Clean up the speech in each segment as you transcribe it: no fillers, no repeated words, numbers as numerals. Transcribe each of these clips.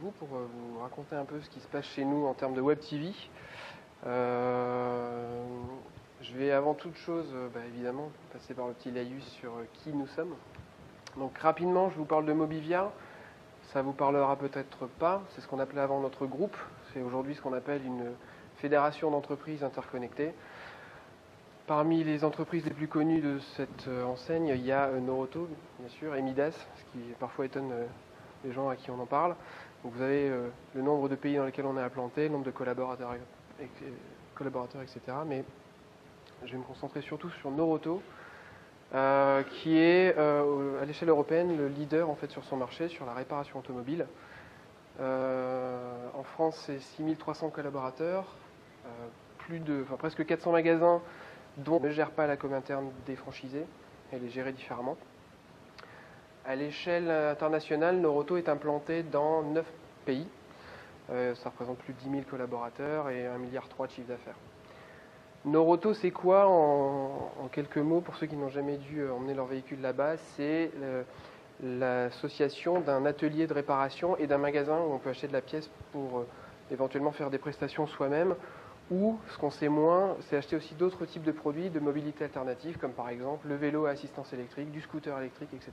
Pour vous raconter un peu ce qui se passe chez nous en termes de Web TV. Je vais avant toute chose, évidemment, passer par le petit laïus sur qui nous sommes. Donc rapidement, je vous parle de Mobivia. Ça vous parlera peut-être pas. C'est ce qu'on appelait avant notre groupe. C'est aujourd'hui ce qu'on appelle une fédération d'entreprises interconnectées. Parmi les entreprises les plus connues de cette enseigne, il y a Noroto, bien sûr, et Midas, ce qui parfois étonne les gens à qui on en parle. Donc vous avez le nombre de pays dans lesquels on est implanté, le nombre de collaborateurs, etc. Mais je vais me concentrer surtout sur Noroto, qui est à l'échelle européenne le leader en fait sur son marché, sur la réparation automobile. En France, c'est 6300 collaborateurs, presque 400 magasins dont on ne gère pas la com interne des franchisés, elle est gérée différemment. À l'échelle internationale, Noroto est implanté dans 9 pays. Ça représente plus de 10 000 collaborateurs et 1,3 milliard de chiffre d'affaires. Noroto, c'est quoi en quelques mots pour ceux qui n'ont jamais dû emmener leur véhicule là-bas? C'est l'association d'un atelier de réparation et d'un magasin où on peut acheter de la pièce pour éventuellement faire des prestations soi-même. Ou, ce qu'on sait moins, c'est acheter aussi d'autres types de produits de mobilité alternative, comme par exemple le vélo à assistance électrique, du scooter électrique, etc.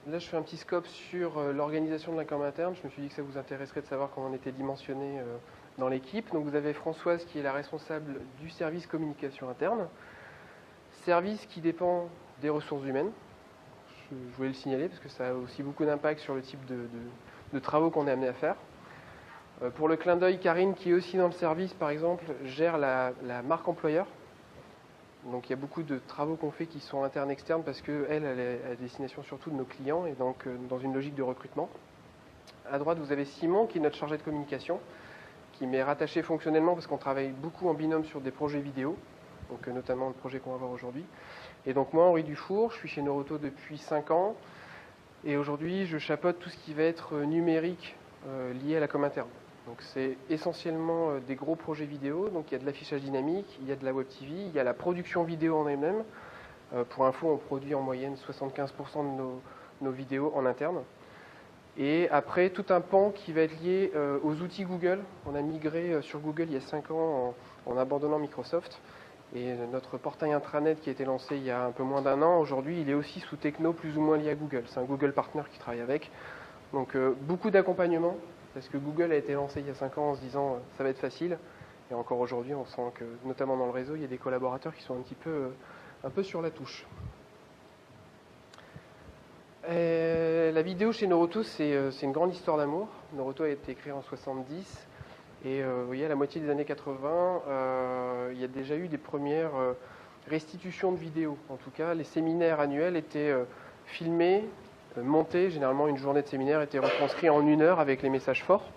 Là, je fais un petit scope sur l'organisation de la com interne. Je me suis dit que ça vous intéresserait de savoir comment on était dimensionné dans l'équipe. Donc, vous avez Françoise qui est la responsable du service communication interne. Service qui dépend des ressources humaines. Je voulais le signaler parce que ça a aussi beaucoup d'impact sur le type de travaux qu'on est amené à faire. Pour le clin d'œil, Karine, qui est aussi dans le service, par exemple, gère la marque employeur. Donc il y a beaucoup de travaux qu'on fait qui sont internes externes parce qu'elle est à destination surtout de nos clients et donc dans une logique de recrutement. À droite, vous avez Simon qui est notre chargé de communication, qui m'est rattaché fonctionnellement parce qu'on travaille beaucoup en binôme sur des projets vidéo, donc notamment le projet qu'on va voir aujourd'hui. Et donc moi, Henri Dufour, je suis chez Noroto depuis 5 ans et aujourd'hui je chapeaute tout ce qui va être numérique lié à la com interne. Donc c'est essentiellement des gros projets vidéo, donc il y a de l'affichage dynamique, il y a de la web TV, il y a la production vidéo en elle-même. Pour info, on produit en moyenne 75% de nos vidéos en interne. Et après, tout un pan qui va être lié aux outils Google. On a migré sur Google il y a 5 ans en abandonnant Microsoft. Et notre portail intranet qui a été lancé il y a un peu moins d'1 an, aujourd'hui, il est aussi sous techno plus ou moins lié à Google. C'est un Google Partner qui travaille avec. Donc beaucoup d'accompagnement. Parce que Google a été lancé il y a 5 ans en se disant ça va être facile. Et encore aujourd'hui, on sent que, notamment dans le réseau, il y a des collaborateurs qui sont un peu sur la touche. La vidéo chez Noroto, c'est une grande histoire d'amour. Noroto a été créé en 70. Et vous voyez, à la moitié des années 80, il y a déjà eu des premières restitutions de vidéos. En tout cas, les séminaires annuels étaient filmés, monté, généralement une journée de séminaire était retranscrite en 1 heure avec les messages forts.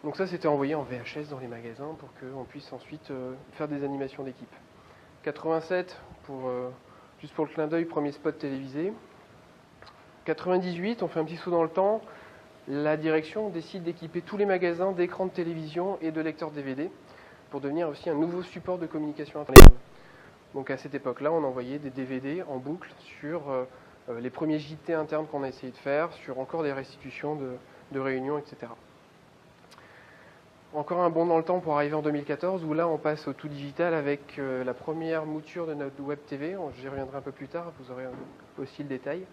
Donc ça c'était envoyé en VHS dans les magasins pour qu'on puisse ensuite faire des animations d'équipe. 87, juste pour le clin d'œil, premier spot télévisé. 98, on fait un petit saut dans le temps, la direction décide d'équiper tous les magasins d'écrans de télévision et de lecteurs DVD pour devenir aussi un nouveau support de communication interne. Donc à cette époque-là, on envoyait des DVD en boucle sur les premiers JT internes qu'on a essayé de faire, sur encore des restitutions de réunions, etc. Encore un bond dans le temps pour arriver en 2014, où là on passe au tout digital avec la première mouture de notre Web TV. J'y reviendrai un peu plus tard, vous aurez aussi le détail.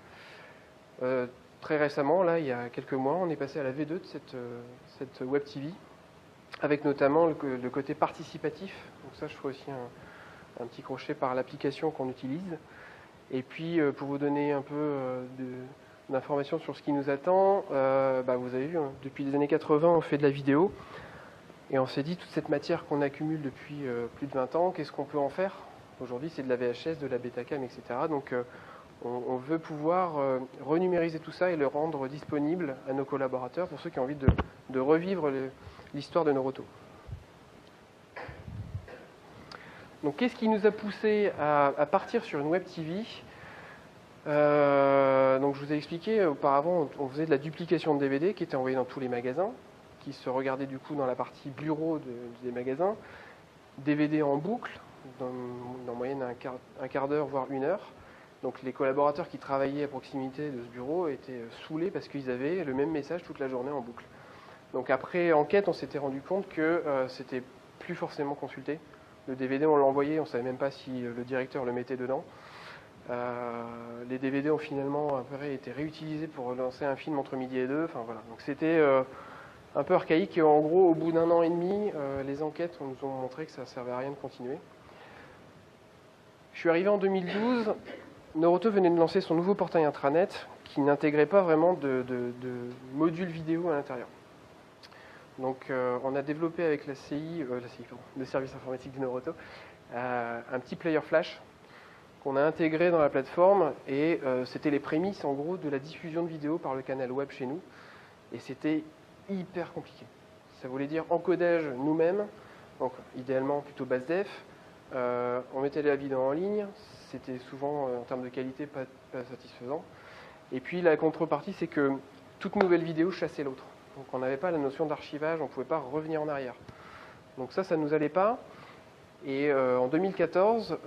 Très récemment, là, il y a quelques mois, on est passé à la V2 de cette Web TV, avec notamment le côté participatif. Donc ça, je ferai aussi un petit crochet par l'application qu'on utilise. Et puis, pour vous donner un peu d'informations sur ce qui nous attend, vous avez vu, hein, depuis les années 80, on fait de la vidéo. Et on s'est dit, toute cette matière qu'on accumule depuis plus de 20 ans, qu'est-ce qu'on peut en faire? Aujourd'hui, c'est de la VHS, de la Betacam, etc. Donc, on veut pouvoir renumériser tout ça et le rendre disponible à nos collaborateurs, pour ceux qui ont envie de revivre l'histoire de Noroto. Donc, qu'est-ce qui nous a poussé à partir sur une Web TV? Donc, je vous ai expliqué, auparavant, on faisait de la duplication de DVD qui était envoyée dans tous les magasins, qui se regardait du coup dans la partie bureau des magasins, DVD en boucle, dans moyenne un quart d'heure, voire 1 heure, Donc les collaborateurs qui travaillaient à proximité de ce bureau étaient saoulés parce qu'ils avaient le même message toute la journée en boucle. Donc après enquête, on s'était rendu compte que c'était plus forcément consulté. Le DVD, on l'a envoyé, on ne savait même pas si le directeur le mettait dedans. Les DVD ont finalement après été réutilisés pour lancer un film entre midi et deux. Enfin voilà. Donc c'était un peu archaïque et en gros, au bout d'un an et demi, les enquêtes nous ont montré que ça ne servait à rien de continuer. Je suis arrivé en 2012. Noroto venait de lancer son nouveau portail intranet qui n'intégrait pas vraiment de module vidéo à l'intérieur. Donc on a développé avec la CI, le service informatique de Noroto, un petit player flash qu'on a intégré dans la plateforme et c'était les prémices en gros de la diffusion de vidéos par le canal web chez nous et c'était hyper compliqué. Ça voulait dire encodage nous-mêmes, donc idéalement plutôt base def, on mettait la vidéo en ligne, c'était souvent en termes de qualité pas satisfaisant et puis la contrepartie c'est que toute nouvelle vidéo chassait l'autre. Donc on n'avait pas la notion d'archivage, on ne pouvait pas revenir en arrière. Donc ça ne nous allait pas. Et en 2014,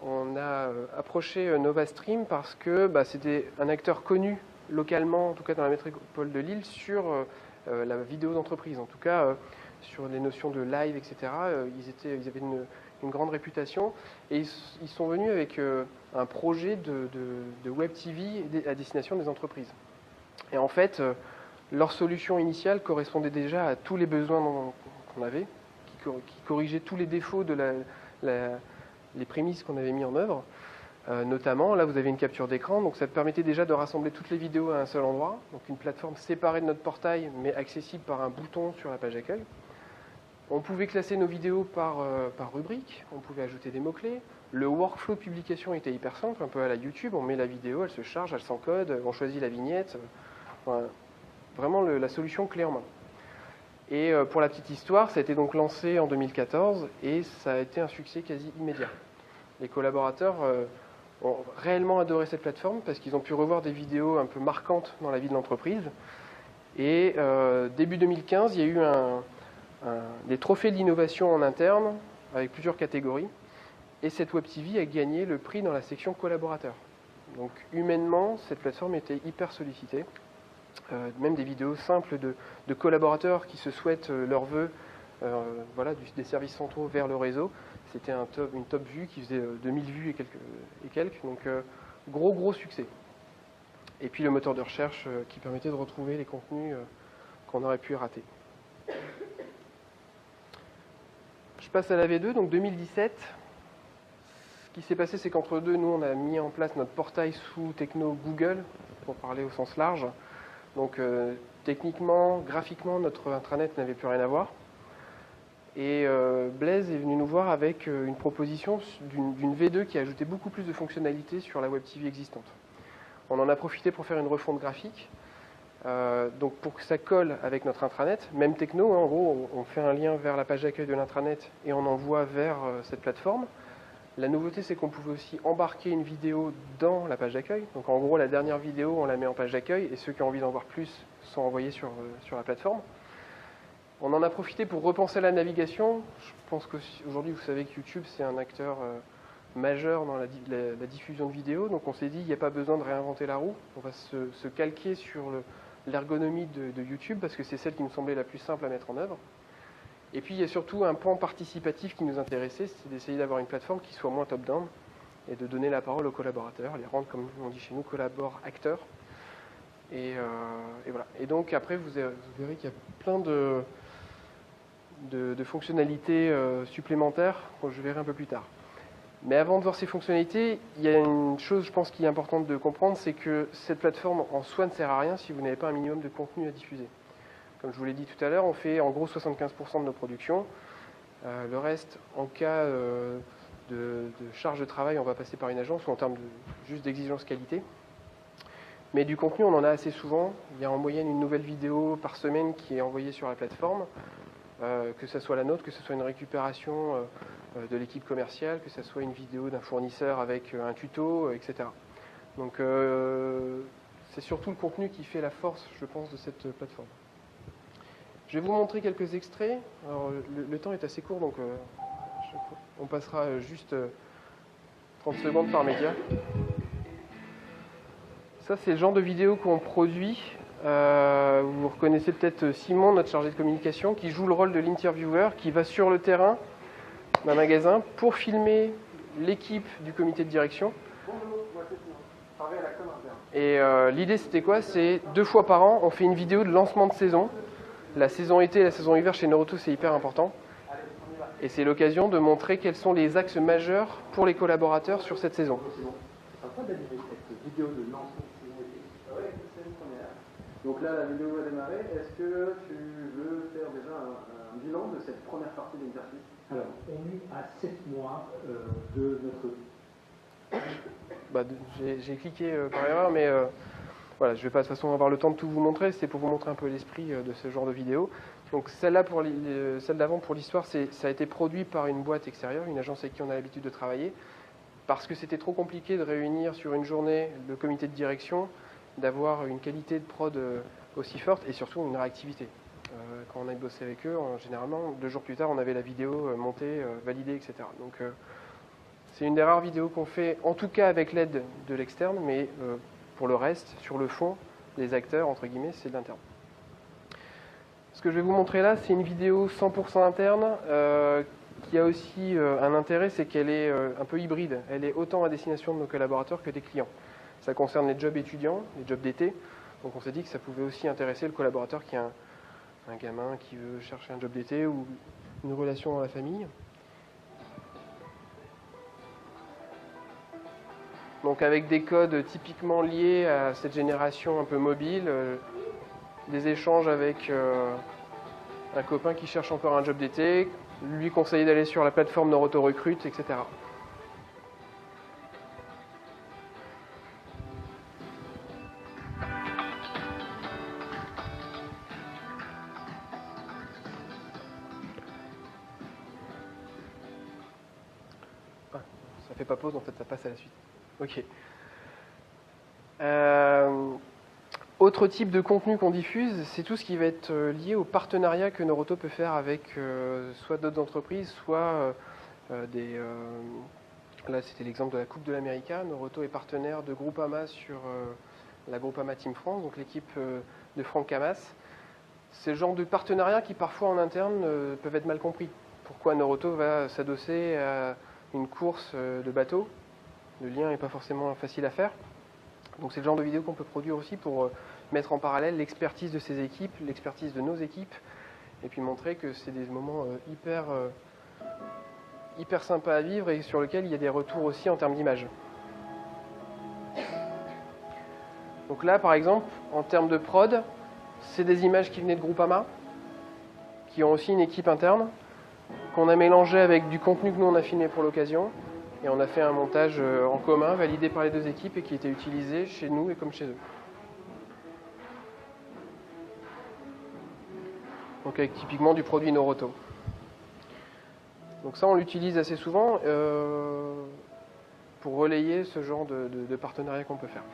on a approché NovaStream parce que c'était un acteur connu localement, en tout cas dans la métropole de Lille, sur la vidéo d'entreprise. En tout cas, sur les notions de live, etc. Ils avaient une grande réputation. Et ils sont venus avec un projet de Web TV à destination des entreprises. Et en fait, leur solution initiale correspondait déjà à tous les besoins qu'on avait, qui corrigeait tous les défauts de les prémices qu'on avait mis en œuvre. Notamment, là vous avez une capture d'écran, donc ça permettait déjà de rassembler toutes les vidéos à un seul endroit, donc une plateforme séparée de notre portail, mais accessible par un bouton sur la page d'accueil. On pouvait classer nos vidéos par rubrique, on pouvait ajouter des mots-clés. Le workflow de publication était hyper simple, un peu à la YouTube, on met la vidéo, elle se charge, elle s'encode, on choisit la vignette. Enfin, vraiment la solution clé en main. Et pour la petite histoire, ça a été donc lancé en 2014 et ça a été un succès quasi immédiat. Les collaborateurs ont réellement adoré cette plateforme parce qu'ils ont pu revoir des vidéos un peu marquantes dans la vie de l'entreprise. Et début 2015, il y a eu des trophées d'innovation en interne avec plusieurs catégories. Et cette Web TV a gagné le prix dans la section collaborateurs. Donc humainement, cette plateforme était hyper sollicitée. Même des vidéos simples de collaborateurs qui se souhaitent leurs vœux des services centraux vers le réseau. C'était une top vue qui faisait 2000 vues et quelques. Donc gros succès. Et puis le moteur de recherche qui permettait de retrouver les contenus qu'on aurait pu rater. Je passe à la V2, donc 2017. Ce qui s'est passé, c'est qu'entre deux, nous, on a mis en place notre portail sous techno Google, pour parler au sens large. Donc techniquement, graphiquement, notre intranet n'avait plus rien à voir. Et Blaise est venu nous voir avec une proposition d'une V2 qui ajoutait beaucoup plus de fonctionnalités sur la Web TV existante. On en a profité pour faire une refonte graphique. Donc pour que ça colle avec notre intranet, même techno, en gros, on fait un lien vers la page d'accueil de l'intranet et on envoie vers cette plateforme. La nouveauté, c'est qu'on pouvait aussi embarquer une vidéo dans la page d'accueil. Donc en gros, la dernière vidéo, on la met en page d'accueil et ceux qui ont envie d'en voir plus sont envoyés sur la plateforme. On en a profité pour repenser la navigation. Je pense qu'aujourd'hui, vous savez que YouTube, c'est un acteur majeur dans la diffusion de vidéos. Donc on s'est dit, il n'y a pas besoin de réinventer la roue. On va se calquer sur l'ergonomie de YouTube parce que c'est celle qui nous semblait la plus simple à mettre en œuvre. Et puis il y a surtout un pan participatif qui nous intéressait, c'est d'essayer d'avoir une plateforme qui soit moins top-down et de donner la parole aux collaborateurs, les rendre, comme on dit chez nous, collabore-acteurs. Et voilà. Et donc après, vous verrez qu'il y a plein de fonctionnalités supplémentaires que je verrai un peu plus tard. Mais avant de voir ces fonctionnalités, il y a une chose, je pense, qui est importante de comprendre, c'est que cette plateforme en soi ne sert à rien si vous n'avez pas un minimum de contenu à diffuser. Comme je vous l'ai dit tout à l'heure, on fait en gros 75% de nos productions. Le reste, en cas de charge de travail, on va passer par une agence ou en termes juste d'exigence qualité. Mais du contenu, on en a assez souvent. Il y a en moyenne une nouvelle vidéo par semaine qui est envoyée sur la plateforme. Que ce soit la nôtre, que ce soit une récupération de l'équipe commerciale, que ce soit une vidéo d'un fournisseur avec un tuto, etc. Donc c'est surtout le contenu qui fait la force, je pense, de cette plateforme. Je vais vous montrer quelques extraits. Alors, le temps est assez court, donc on passera juste 30 secondes par média. Ça, c'est le genre de vidéo qu'on produit. Vous reconnaissez peut-être Simon, notre chargé de communication, qui joue le rôle de l'intervieweur, qui va sur le terrain d'un magasin pour filmer l'équipe du comité de direction. Et l'idée, c'était quoi? C'est 2 fois par an, on fait une vidéo de lancement de saison. La saison été et la saison hiver chez Noroto, c'est hyper important. Et c'est l'occasion de montrer quels sont les axes majeurs pour les collaborateurs sur cette saison. Cette vidéo de lancement de saison été. Oui, c'est une première. Donc là, la vidéo va démarrer. Est-ce que tu veux faire déjà un bilan de cette première partie de l'exercice? Alors, on est à 7 mois de notre... J'ai cliqué par erreur, mais voilà, je ne vais pas de toute façon avoir le temps de tout vous montrer. C'est pour vous montrer un peu l'esprit de ce genre de vidéo. Donc celle-là, celle d'avant pour l'histoire, ça a été produit par une boîte extérieure, une agence avec qui on a l'habitude de travailler, parce que c'était trop compliqué de réunir sur une journée le comité de direction, d'avoir une qualité de prod aussi forte et surtout une réactivité. Quand on a bossé avec eux, généralement, 2 jours plus tard, on avait la vidéo montée, validée, etc. Donc c'est une des rares vidéos qu'on fait, en tout cas avec l'aide de l'externe, mais pour le reste, sur le fond, les acteurs, entre guillemets, c'est de l'interne. Ce que je vais vous montrer là, c'est une vidéo 100% interne qui a aussi un intérêt, c'est qu'elle est un peu hybride. Elle est autant à destination de nos collaborateurs que des clients. Ça concerne les jobs étudiants, les jobs d'été. Donc on s'est dit que ça pouvait aussi intéresser le collaborateur qui a un gamin qui veut chercher un job d'été ou une relation dans la famille. Donc avec des codes typiquement liés à cette génération un peu mobile, des échanges avec un copain qui cherche encore un job d'été, lui conseiller d'aller sur la plateforme Noroto Recrute, etc. Ça fait pas pause, en fait ça passe à la suite. Ok. Autre type de contenu qu'on diffuse, c'est tout ce qui va être lié au partenariat que Noroto peut faire avec soit d'autres entreprises, soit là c'était l'exemple de la Coupe de l'América. Noroto est partenaire de Groupama sur la Groupama Team France, donc l'équipe de Franck Camas. C'est le genre de partenariat qui parfois en interne peuvent être mal compris. Pourquoi Noroto va s'adosser à une course de bateau? Le lien n'est pas forcément facile à faire. Donc c'est le genre de vidéo qu'on peut produire aussi pour mettre en parallèle l'expertise de ces équipes, l'expertise de nos équipes, et puis montrer que c'est des moments hyper sympas à vivre et sur lesquels il y a des retours aussi en termes d'image. Donc là, par exemple, en termes de prod, c'est des images qui venaient de Groupama, qui ont aussi une équipe interne, qu'on a mélangé avec du contenu que nous on a filmé pour l'occasion. Et on a fait un montage en commun, validé par les 2 équipes et qui était utilisé chez nous et comme chez eux. Donc avec typiquement du produit Noroto. Donc ça, on l'utilise assez souvent pour relayer ce genre de partenariat qu'on peut faire.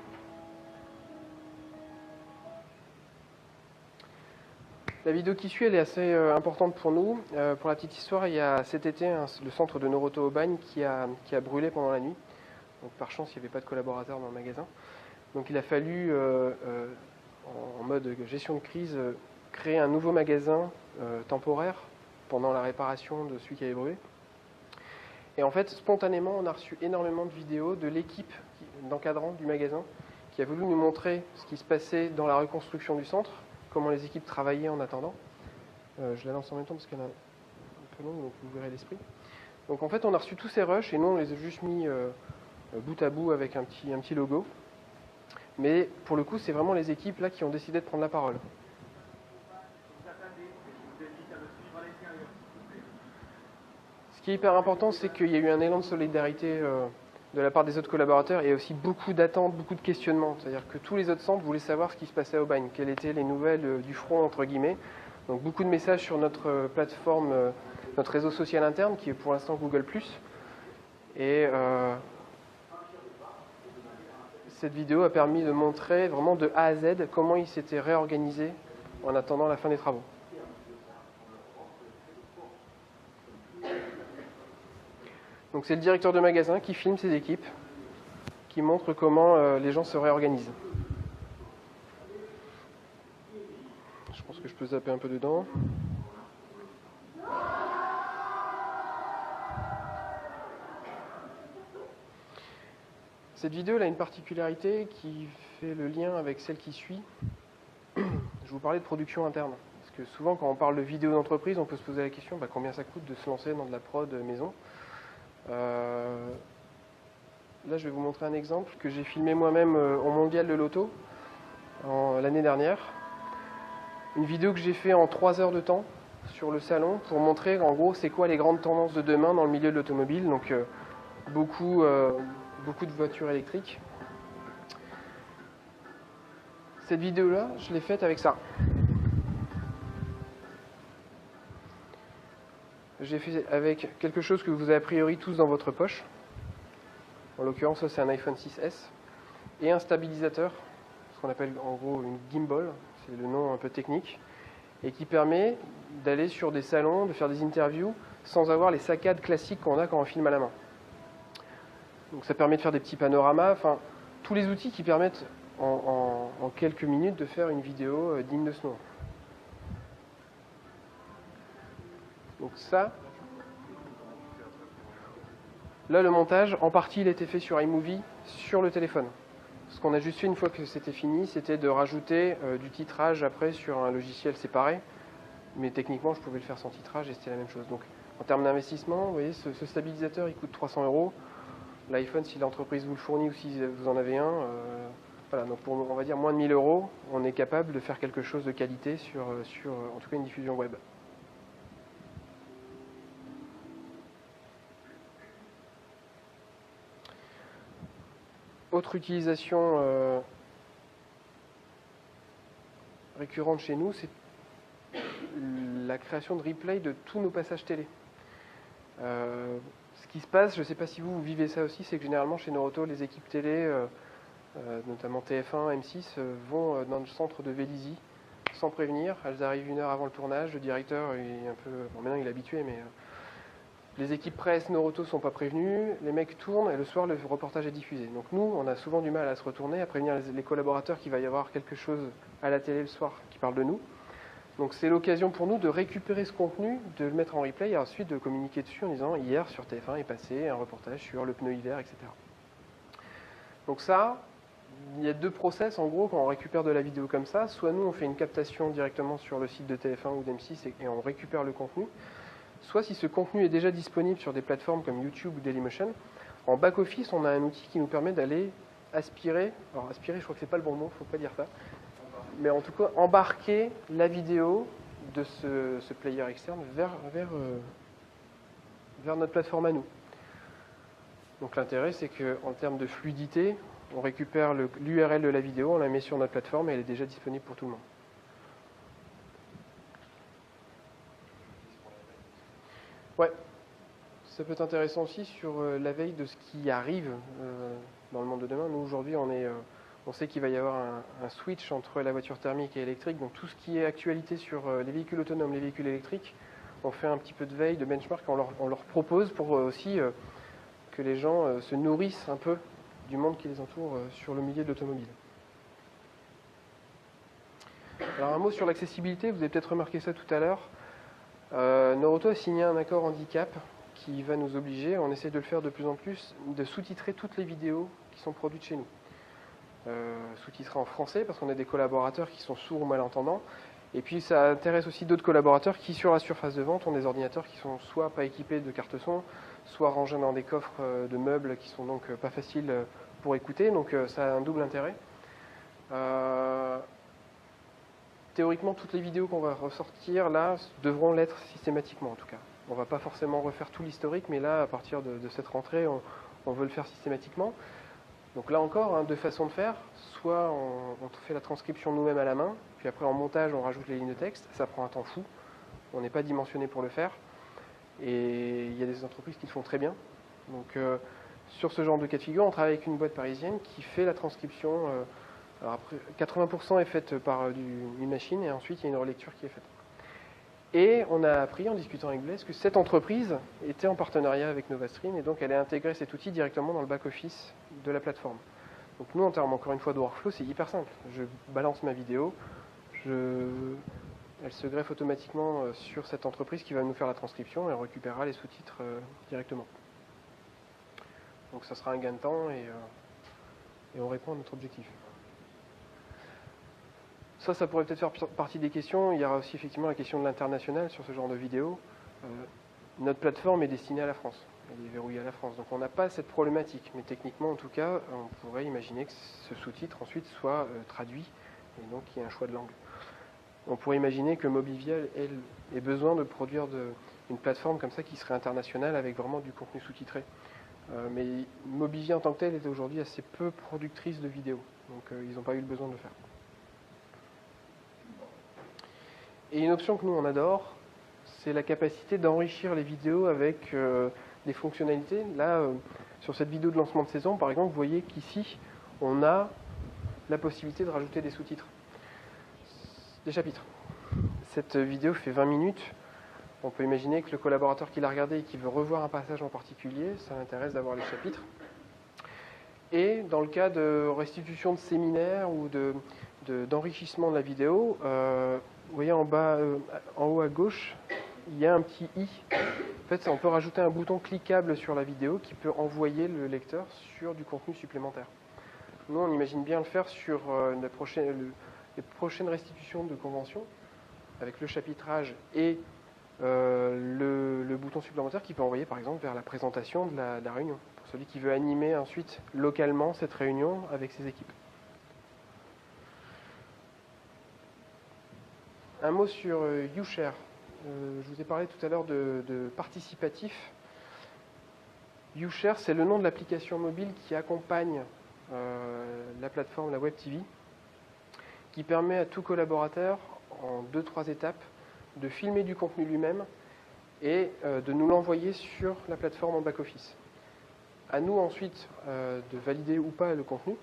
La vidéo qui suit, elle est assez importante pour nous. Pour la petite histoire, il y a cet été le centre de Noroto au Bagne qui a brûlé pendant la nuit. Donc par chance, il n'y avait pas de collaborateurs dans le magasin. Donc il a fallu, en mode gestion de crise, créer un nouveau magasin temporaire pendant la réparation de celui qui avait brûlé. Et en fait, spontanément, on a reçu énormément de vidéos de l'équipe d'encadrant du magasin qui a voulu nous montrer ce qui se passait dans la reconstruction du centre, comment les équipes travaillaient en attendant. Je la lance en même temps parce qu'elle est un peu longue, donc vous verrez l'esprit. Donc en fait, on a reçu tous ces rushs et nous, on les a juste mis bout à bout avec un petit logo. Mais pour le coup, c'est vraiment les équipes là qui ont décidé de prendre la parole. Ce qui est hyper important, c'est qu'il y a eu un élan de solidarité de la part des autres collaborateurs et aussi beaucoup d'attentes, beaucoup de questionnements. C'est-à-dire que tous les autres centres voulaient savoir ce qui se passait au Bagne, quelles étaient les nouvelles du front, entre guillemets. Donc beaucoup de messages sur notre plateforme, notre réseau social interne, qui est pour l'instant Google+. Et cette vidéo a permis de montrer vraiment de A à Z comment ils s'étaient réorganisés en attendant la fin des travaux. Donc c'est le directeur de magasin qui filme ses équipes, qui montre comment les gens se réorganisent. Je pense que je peux zapper un peu dedans. Cette vidéo elle a une particularité qui fait le lien avec celle qui suit. Je vous parlais de production interne. Parce que souvent quand on parle de vidéo d'entreprise, on peut se poser la question combien ça coûte de se lancer dans de la prod maison. Là, je vais vous montrer un exemple que j'ai filmé moi-même au Mondial de l'Auto l'année dernière. Une vidéo que j'ai fait en 3 heures de temps sur le salon pour montrer en gros c'est quoi les grandes tendances de demain dans le milieu de l'automobile. Donc beaucoup de voitures électriques. Cette vidéo-là, je l'ai faite avec ça. J'ai fait avec quelque chose que vous avez a priori tous dans votre poche. En l'occurrence, ça c'est un iPhone 6S. Et un stabilisateur, ce qu'on appelle en gros une gimbal, c'est le nom un peu technique, et qui permet d'aller sur des salons, de faire des interviews, sans avoir les saccades classiques qu'on a quand on filme à la main. Donc ça permet de faire des petits panoramas, enfin tous les outils qui permettent en quelques minutes de faire une vidéo digne de ce nom. Donc ça, là le montage, en partie il a été fait sur iMovie, sur le téléphone. Ce qu'on a juste fait une fois que c'était fini, c'était de rajouter du titrage après sur un logiciel séparé. Mais techniquement je pouvais le faire sans titrage et c'était la même chose. Donc en termes d'investissement, vous voyez, ce stabilisateur il coûte 300 €. L'iPhone, si l'entreprise vous le fournit ou si vous en avez un, voilà, donc pour on va dire moins de 1000 €, on est capable de faire quelque chose de qualité sur en tout cas une diffusion web. Autre utilisation récurrente chez nous, c'est la création de replay de tous nos passages télé. Ce qui se passe, je ne sais pas si vous vivez ça aussi, c'est que généralement chez Noroto, les équipes télé, notamment TF1, M6, vont dans le centre de Vélizy sans prévenir. Elles arrivent 1 heure avant le tournage. Le directeur est un peu... Bon, maintenant il est habitué, mais... les équipes presse Noroto ne sont pas prévenues, les mecs tournent et le soir le reportage est diffusé. Donc nous, on a souvent du mal à se retourner, à prévenir les collaborateurs qu'il va y avoir quelque chose à la télé le soir qui parle de nous. Donc c'est l'occasion pour nous de récupérer ce contenu, de le mettre en replay et ensuite de communiquer dessus en disant hier sur TF1 est passé un reportage sur le pneu hiver, etc. Donc ça, il y a 2 process en gros quand on récupère de la vidéo comme ça. Soit nous on fait une captation directement sur le site de TF1 ou d'M6 et on récupère le contenu. Soit si ce contenu est déjà disponible sur des plateformes comme YouTube ou Dailymotion, en back-office on a un outil qui nous permet d'aller aspirer, alors aspirer je crois que c'est pas le bon mot, faut pas dire ça, mais en tout cas embarquer la vidéo de ce player externe vers notre plateforme à nous. Donc l'intérêt c'est qu'en termes de fluidité, on récupère l'URL de la vidéo, on la met sur notre plateforme et elle est déjà disponible pour tout le monde. Ouais, ça peut être intéressant aussi sur la veille de ce qui arrive dans le monde de demain. Nous aujourd'hui on sait qu'il va y avoir un switch entre la voiture thermique et électrique, donc tout ce qui est actualité sur les véhicules autonomes, les véhicules électriques, on fait un petit peu de veille, de benchmark, on leur propose pour aussi que les gens se nourrissent un peu du monde qui les entoure sur le milieu de l'automobile. Alors un mot sur l'accessibilité, vous avez peut-être remarqué ça tout à l'heure. Noroto a signé un accord handicap qui va nous obliger, on essaie de le faire de plus en plus, de sous-titrer toutes les vidéos qui sont produites chez nous. Sous-titré en français parce qu'on a des collaborateurs qui sont sourds ou malentendants et puis ça intéresse aussi d'autres collaborateurs qui sur la surface de vente ont des ordinateurs qui sont soit pas équipés de carte son, soit rangés dans des coffres de meubles qui sont donc pas faciles pour écouter, donc ça a un double intérêt. Théoriquement toutes les vidéos qu'on va ressortir là devront l'être systématiquement en tout cas. On va pas forcément refaire tout l'historique, mais là à partir de cette rentrée on veut le faire systématiquement. Donc là encore, 2 façons de faire. Soit on fait la transcription nous-mêmes à la main, puis après en montage on rajoute les lignes de texte. Ça prend un temps fou. On n'est pas dimensionné pour le faire. Et il y a des entreprises qui le font très bien. Donc sur ce genre de cas de figure, on travaille avec une boîte parisienne qui fait la transcription. Alors après, 80% est faite par une machine et ensuite il y a une relecture qui est faite. Et on a appris en discutant avec Blaise que cette entreprise était en partenariat avec NovaStream et donc elle a intégré cet outil directement dans le back-office de la plateforme. Donc nous, en termes encore une fois de workflow, c'est hyper simple. Je balance ma vidéo, elle se greffe automatiquement sur cette entreprise qui va nous faire la transcription et on récupérera les sous-titres directement. Donc ça sera un gain de temps et on répond à notre objectif. Ça pourrait peut-être faire partie des questions. Il y aura aussi effectivement la question de l'international sur ce genre de vidéo. Notre plateforme est destinée à la France. Elle est verrouillée à la France. Donc on n'a pas cette problématique. Mais techniquement, en tout cas, on pourrait imaginer que ce sous-titre ensuite soit traduit et donc qu'il y ait un choix de langue. On pourrait imaginer que Mobivia, elle, ait besoin de produire une plateforme comme ça qui serait internationale avec vraiment du contenu sous-titré. Mais Mobivia en tant que telle est aujourd'hui assez peu productrice de vidéos. Donc ils n'ont pas eu le besoin de le faire. Et une option que nous on adore, c'est la capacité d'enrichir les vidéos avec des fonctionnalités. Là, sur cette vidéo de lancement de saison, par exemple, vous voyez qu'ici, on a la possibilité de rajouter des sous-titres, des chapitres. Cette vidéo fait 20 minutes. On peut imaginer que le collaborateur qui l'a regardé et qui veut revoir un passage en particulier, ça l'intéresse d'avoir les chapitres. Et dans le cas de restitution de séminaire ou d'enrichissement de la vidéo, vous voyez en bas, en haut à gauche, il y a un petit i. En fait, on peut rajouter un bouton cliquable sur la vidéo qui peut envoyer le lecteur sur du contenu supplémentaire. Nous, on imagine bien le faire sur les prochaines restitutions de conventions, avec le chapitrage et le bouton supplémentaire qui peut envoyer, par exemple, vers la présentation de la réunion, pour celui qui veut animer ensuite localement cette réunion avec ses équipes. Un mot sur YouShare. Je vous ai parlé tout à l'heure de participatif. YouShare, c'est le nom de l'application mobile qui accompagne la plateforme, la Web TV, qui permet à tout collaborateur, en 2-3 étapes, de filmer du contenu lui-même et de nous l'envoyer sur la plateforme en back-office. À nous ensuite de valider ou pas le contenu.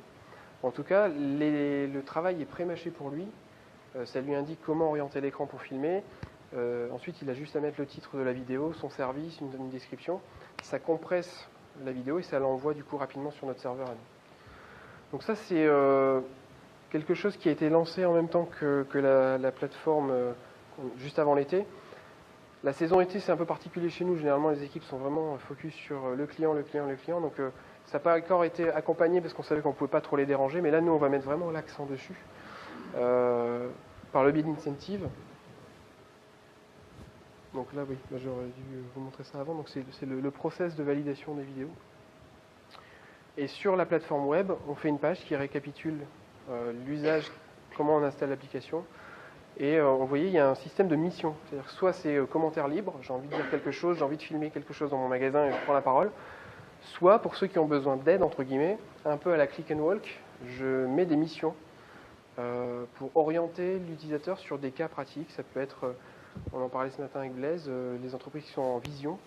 En tout cas, le travail est pré-mâché pour lui. Ça lui indique comment orienter l'écran pour filmer. Ensuite, il a juste à mettre le titre de la vidéo, son service, une description. Ça compresse la vidéo et ça l'envoie du coup rapidement sur notre serveur à nous. Donc ça, c'est quelque chose qui a été lancé en même temps que la plateforme juste avant l'été. La saison été, c'est un peu particulier chez nous. Généralement, les équipes sont vraiment focus sur le client. Donc ça n'a pas encore été accompagné parce qu'on savait qu'on ne pouvait pas trop les déranger. Mais là, nous, on va mettre vraiment l'accent dessus. Par le biais d'incentives. Donc là, oui, là, j'aurais dû vous montrer ça avant. Donc c'est le process de validation des vidéos. Et sur la plateforme web, on fait une page qui récapitule l'usage, comment on installe l'application. Et vous voyez, il y a un système de mission. C'est-à-dire soit c'est commentaire libre, j'ai envie de dire quelque chose, j'ai envie de filmer quelque chose dans mon magasin et je prends la parole. Soit pour ceux qui ont besoin d'aide, entre guillemets, un peu à la click and walk, je mets des missions pour orienter l'utilisateur sur des cas pratiques. Ça peut être, on en parlait ce matin avec Blaise, les entreprises qui sont en vision,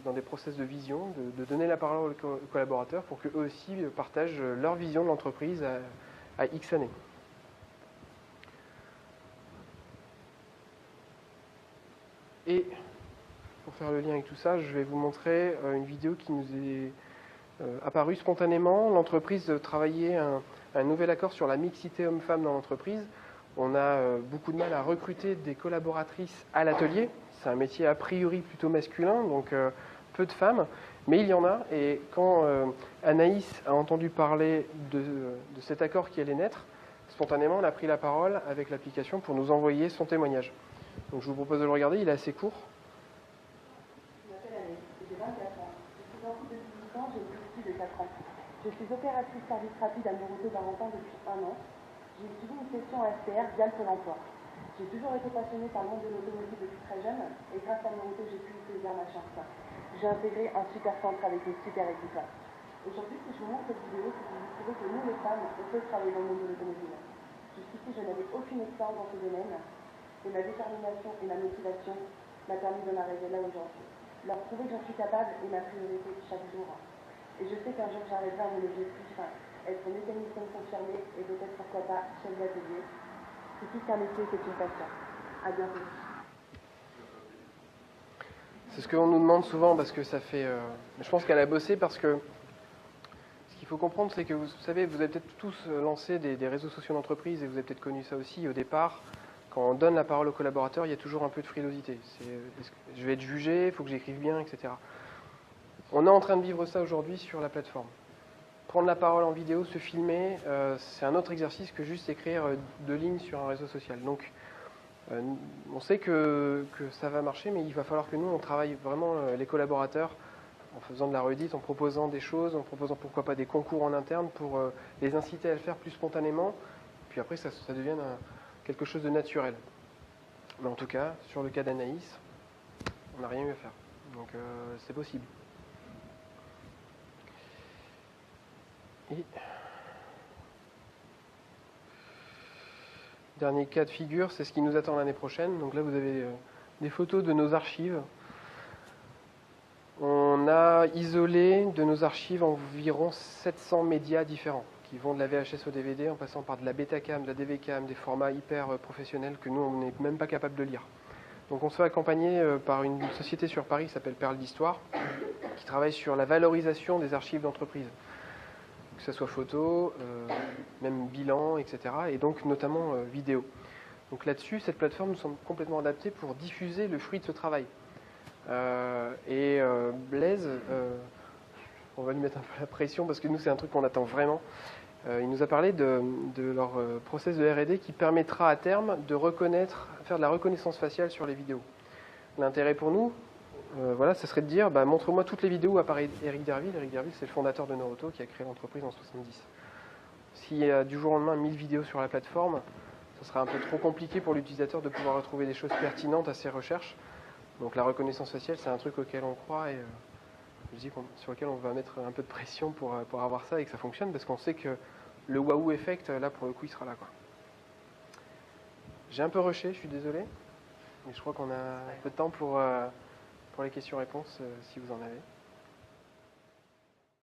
dans des process de vision, de donner la parole aux collaborateurs pour qu'eux aussi partagent leur vision de l'entreprise à X années. Et pour faire le lien avec tout ça, je vais vous montrer une vidéo qui nous est apparue spontanément. L'entreprise travaillait un nouvel accord sur la mixité homme-femme dans l'entreprise. On a beaucoup de mal à recruter des collaboratrices à l'atelier. C'est un métier a priori plutôt masculin, donc peu de femmes, mais il y en a. Et quand Anaïs a entendu parler de cet accord qui allait naître, spontanément, elle a pris la parole avec l'application pour nous envoyer son témoignage. Donc je vous propose de le regarder, il est assez court. Je m'appelle Anaïs, j'ai 24 ans. Je suis en couple de 18 ans, j'ai une petite fille de 4 ans. Je suis opératrice service rapide à Moroto d'Arentin depuis 1 an. J'ai suivi une session SPR via le Pôle emploi. J'ai toujours été passionnée par le monde de l'automobile depuis très jeune et grâce à Moroto, j'ai pu saisir ma chance. J'ai intégré un super centre avec une super équipe. Aujourd'hui, si je vous montre cette vidéo, c'est pour vous prouver que nous, les femmes, on peut travailler dans le monde de l'automobile. Jusqu'ici, je n'avais aucune expérience dans ce domaine. Et ma détermination et ma motivation m'a permis de m'arriver là aujourd'hui. Leur prouver que j'en suis capable est ma priorité chaque jour. Et je sais qu'un jour j'arriverai à mon objectif, être mécanicienne confirmée et peut-être pourquoi pas chef d'atelier. C'est plus qu'un métier, c'est une passion. À bientôt. C'est ce qu'on nous demande souvent parce que ça fait... je pense qu'elle a bossé parce que ce qu'il faut comprendre, c'est que vous savez, vous avez peut-être tous lancé des réseaux sociaux d'entreprise et vous avez peut-être connu ça aussi au départ. Quand on donne la parole aux collaborateurs, il y a toujours un peu de frilosité. Je vais être jugé, il faut que j'écrive bien, etc. On est en train de vivre ça aujourd'hui sur la plateforme. Prendre la parole en vidéo, se filmer, c'est un autre exercice que juste écrire 2 lignes sur un réseau social. Donc, on sait que ça va marcher, mais il va falloir que nous, on travaille vraiment les collaborateurs en faisant de la redite, en proposant des choses, en proposant pourquoi pas des concours en interne pour les inciter à le faire plus spontanément. Puis après, ça devienne quelque chose de naturel. Mais en tout cas, sur le cas d'Anaïs, on n'a rien eu à faire. Donc c'est possible. Et dernier cas de figure, c'est ce qui nous attend l'année prochaine. Donc là, vous avez des photos de nos archives. On a isolé de nos archives environ 700 médias différents, qui vont de la VHS au DVD, en passant par de la Betacam, de la DVCam, des formats hyper professionnels que nous, on n'est même pas capable de lire. Donc on se fait accompagner par une société sur Paris qui s'appelle Perle d'Histoire, qui travaille sur la valorisation des archives d'entreprise, que ce soit photo, même bilan, etc. Et donc notamment vidéo. Donc là-dessus, cette plateforme nous semble complètement adaptée pour diffuser le fruit de ce travail. Blaise, on va lui mettre un peu la pression parce que nous, c'est un truc qu'on attend vraiment. Il nous a parlé de leur process de R&D qui permettra à terme de faire de la reconnaissance faciale sur les vidéos. L'intérêt pour nous, voilà, ce serait de dire, montre-moi toutes les vidéos à part Eric Derville. Eric Derville, c'est le fondateur de Noroto qui a créé l'entreprise en 70. S'il y a du jour au lendemain 1000 vidéos sur la plateforme, ce sera un peu trop compliqué pour l'utilisateur de pouvoir retrouver des choses pertinentes à ses recherches. Donc la reconnaissance faciale, c'est un truc auquel on croit et sur lequel on va mettre un peu de pression pour avoir ça et que ça fonctionne, parce qu'on sait que le waouh effect, là, pour le coup, il sera là, quoi. J'ai un peu rushé, je suis désolé, mais je crois qu'on a un peu de temps pour les questions-réponses, si vous en avez.